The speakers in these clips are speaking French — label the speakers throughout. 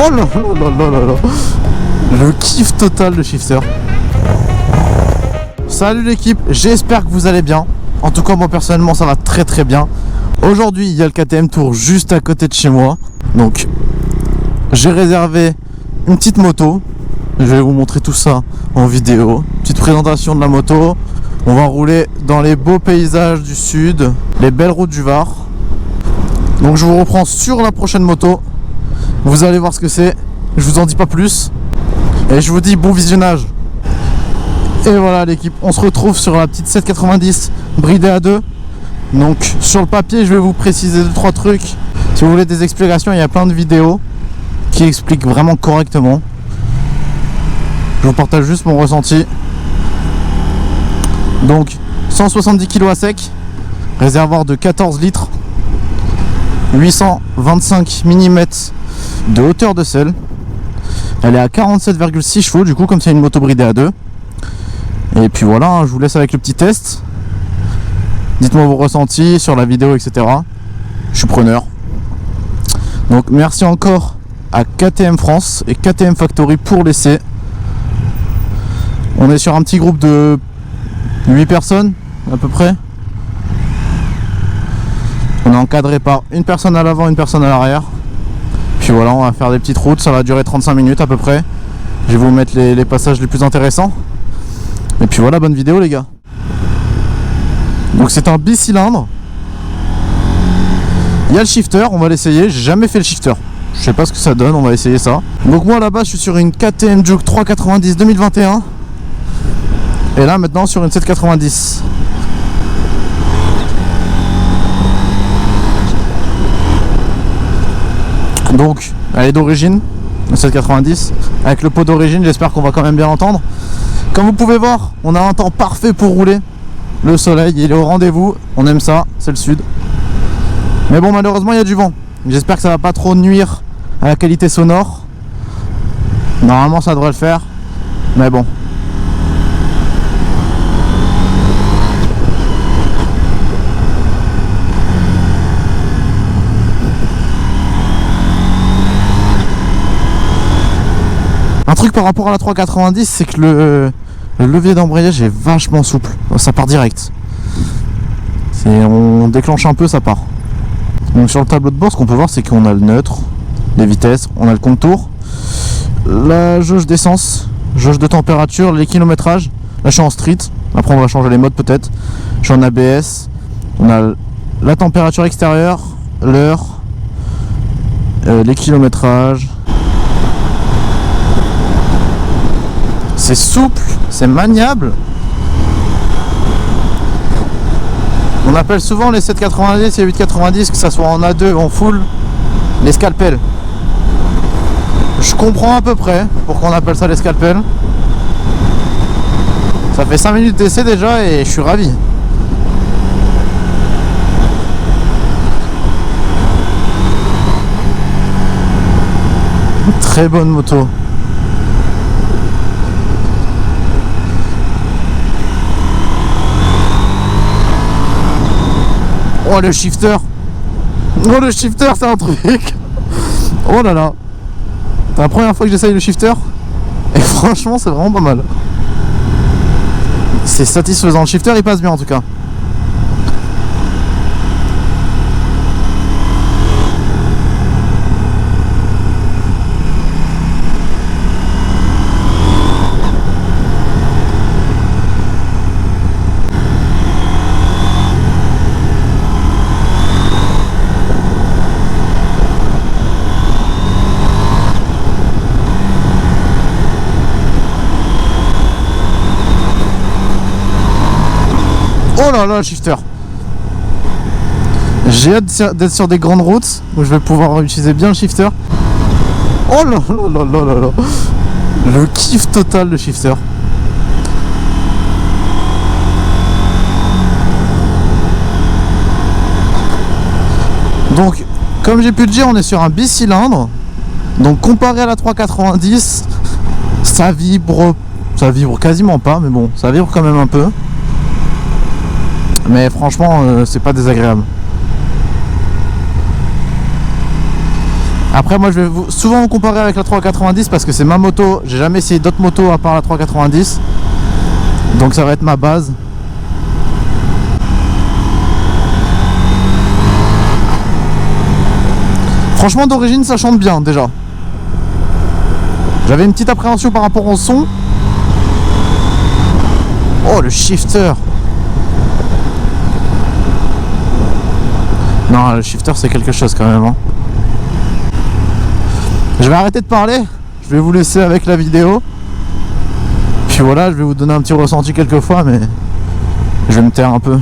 Speaker 1: Oh là là là là là. Le kiff total de shifter. Salut l'équipe, j'espère que vous allez bien. En tout cas moi personnellement ça va très très bien. Aujourd'hui il y a le KTM Tour juste à côté de chez moi. Donc j'ai réservé une petite moto. Je vais vous montrer tout ça en vidéo. Petite présentation de la moto. On va rouler dans les beaux paysages du sud, les belles routes du Var. Donc je vous reprends sur la prochaine moto. Vous allez voir ce que c'est. Je vous en dis pas plus. Et je vous dis bon visionnage. Et voilà l'équipe, on se retrouve sur la petite 790 bridée à 2. Donc sur le papier je vais vous préciser 2-3 trucs. Si vous voulez des explications, il y a plein de vidéos qui expliquent vraiment correctement. Je vous partage juste mon ressenti. Donc 170 kg à sec, réservoir de 14 litres, 825 mm de hauteur de selle. Elle est à 47,6 chevaux du coup, comme c'est une moto bridée à 2. Et puis voilà, hein, je vous laisse avec le petit test. Dites-moi vos ressentis sur la vidéo, etc. Je suis preneur. Donc merci encore à KTM France et KTM Factory pour l'essai. On est sur un petit groupe de 8 personnes à peu près. On est encadré par une personne à l'avant, une personne à l'arrière. Puis voilà, on va faire des petites routes, ça va durer 35 minutes à peu près. Je vais vous mettre les passages les plus intéressants. Et puis voilà, bonne vidéo les gars. Donc c'est un bicylindre. Il y a le shifter, on va l'essayer. J'ai jamais fait le shifter. Je sais pas ce que ça donne, on va essayer ça. Donc moi là-bas je suis sur une KTM Juke 390 2021. Et là maintenant sur une 790. Donc elle est d'origine, une 790. Avec le pot d'origine, j'espère qu'on va quand même bien l'entendre. Comme vous pouvez voir, on a un temps parfait pour rouler. Le soleil, il est au rendez-vous. On aime ça, c'est le sud. Mais bon, malheureusement, il y a du vent. J'espère que ça va pas trop nuire à la qualité sonore. Normalement, ça devrait le faire. Mais bon. Un truc par rapport à la 390, c'est que le levier d'embrayage est vachement souple. Ça part direct. On déclenche un peu, ça part. Donc sur le tableau de bord, ce qu'on peut voir, c'est qu'on a le neutre, les vitesses, on a le compte-tour, la jauge d'essence, jauge de température, les kilométrages. Là, je suis en street. Après, on va changer les modes peut-être. Je suis en ABS. On a la température extérieure, l'heure, les kilométrages. C'est souple, c'est maniable. On appelle souvent les 790 et 890, que ça soit en A2 ou en full, les scalpels. Je comprends à peu près pourquoi on appelle ça les scalpels. Ça fait 5 minutes d'essai déjà et je suis ravi. Une très bonne moto. Oh le shifter. Oh le shifter, c'est un truc. Oh là là. C'est la première fois que j'essaye le shifter. Et franchement c'est vraiment pas mal. C'est satisfaisant. Le shifter il passe bien en tout cas. Oh là là, le shifter. J'ai hâte d'être sur des grandes routes où je vais pouvoir utiliser bien le shifter. Oh là là là là là là. Le kiff total de shifter. Donc, comme j'ai pu le dire, on est sur un bicylindre. Donc, comparé à la 390, ça vibre quasiment pas, mais bon, ça vibre quand même un peu. Mais franchement, c'est pas désagréable. Après moi je vais souvent vous comparer avec la 390 parce que c'est ma moto, j'ai jamais essayé d'autres motos à part la 390. Donc ça va être ma base. Franchement d'origine ça chante bien déjà. J'avais une petite appréhension par rapport au son. Oh le shifter. Non le shifter c'est quelque chose quand même hein. Je vais arrêter de parler. Je vais vous laisser avec la vidéo. Puis voilà, je vais vous donner un petit ressenti quelques fois, mais je vais me taire un peu.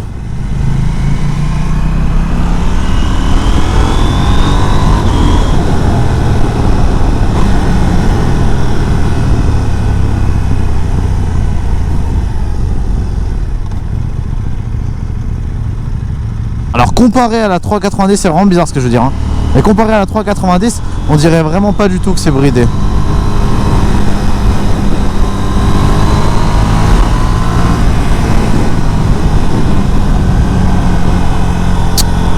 Speaker 1: Alors comparé à la 390, c'est vraiment bizarre ce que je veux dire hein. Mais comparé à la 390, on dirait vraiment pas du tout que c'est bridé.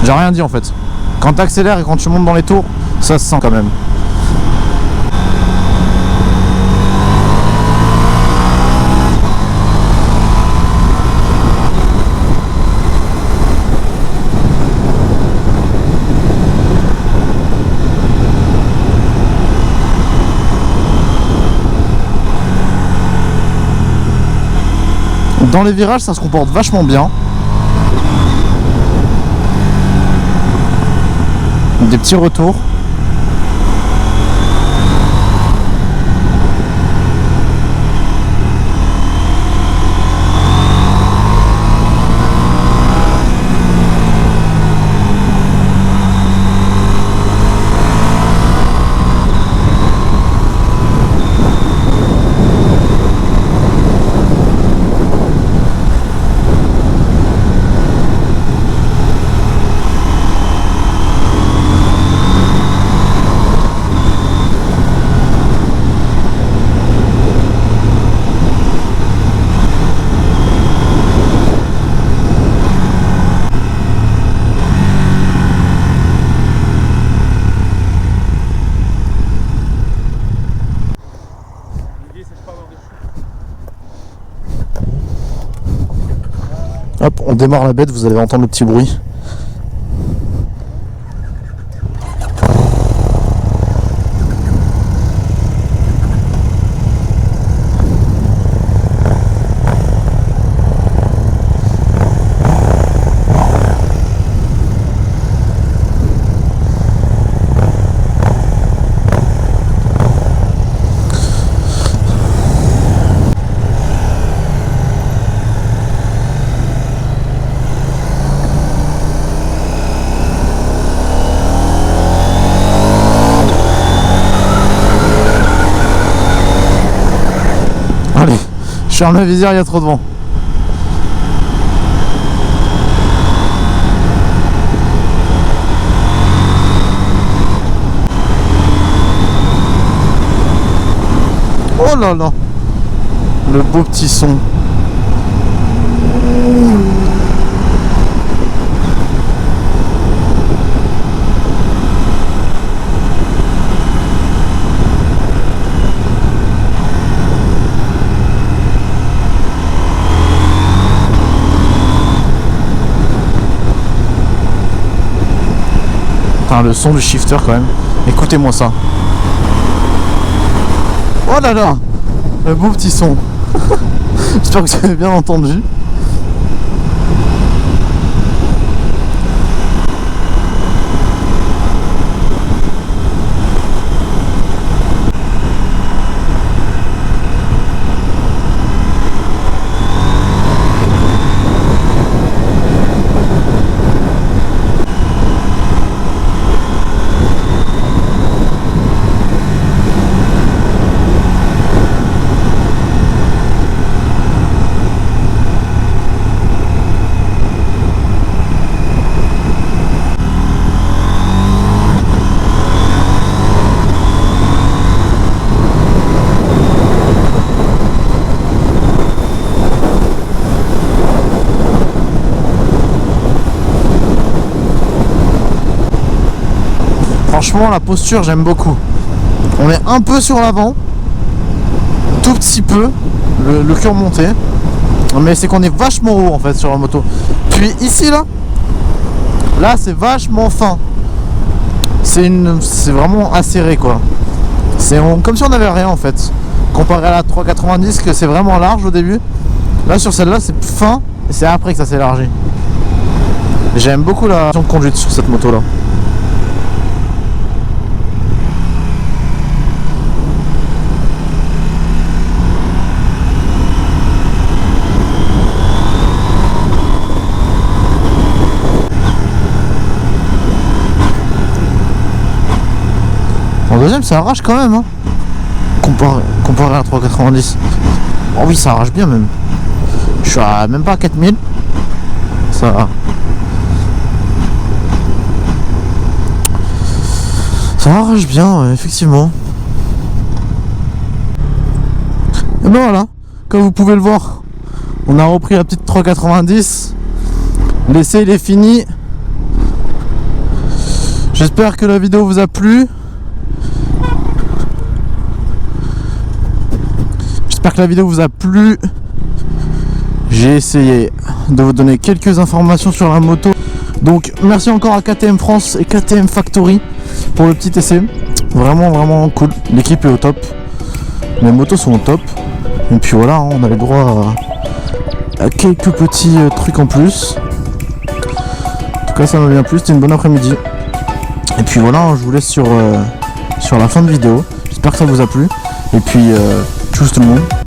Speaker 1: J'ai rien dit en fait. Quand tu accélères et quand tu montes dans les tours, ça se sent quand même. Dans les virages, ça se comporte vachement bien. Des petits retours. Hop, on démarre la bête, vous allez entendre le petit bruit. Allez, je ferme la visière, il y a trop de vent. Oh là là, le beau petit son. Le son du shifter quand même, écoutez-moi ça. Oh là là, le beau petit son. J'espère que vous avez bien entendu. Franchement, la posture, j'aime beaucoup. On est un peu sur l'avant, tout petit peu, le cul remonté, mais c'est qu'on est vachement haut en fait sur la moto. Puis ici là c'est vachement fin. C'est vraiment acéré quoi. Comme si on n'avait rien en fait. Comparé à la 390 que c'est vraiment large au début. Là sur celle-là c'est fin et c'est après que ça s'élargit. J'aime beaucoup la de conduite sur cette moto là. En deuxième ça arrache quand même hein. Comparé à 390. Oh oui ça arrache bien même. Je suis à même pas à 4000. Ça arrache bien effectivement. Et ben voilà, comme vous pouvez le voir, on a repris la petite 390. L'essai il est fini. J'espère que la vidéo vous a plu. J'espère que la vidéo vous a plu. J'ai essayé de vous donner quelques informations sur la moto. Donc merci encore à KTM France et KTM Factory pour le petit essai. Vraiment cool. L'équipe est au top. Les motos sont au top. Et puis voilà, on a le droit à quelques petits trucs en plus. En tout cas ça m'a bien plu, c'était une bonne après-midi. Et puis voilà, je vous laisse sur la fin de vidéo. J'espère que ça vous a plu. Et puis tchuss tout le monde.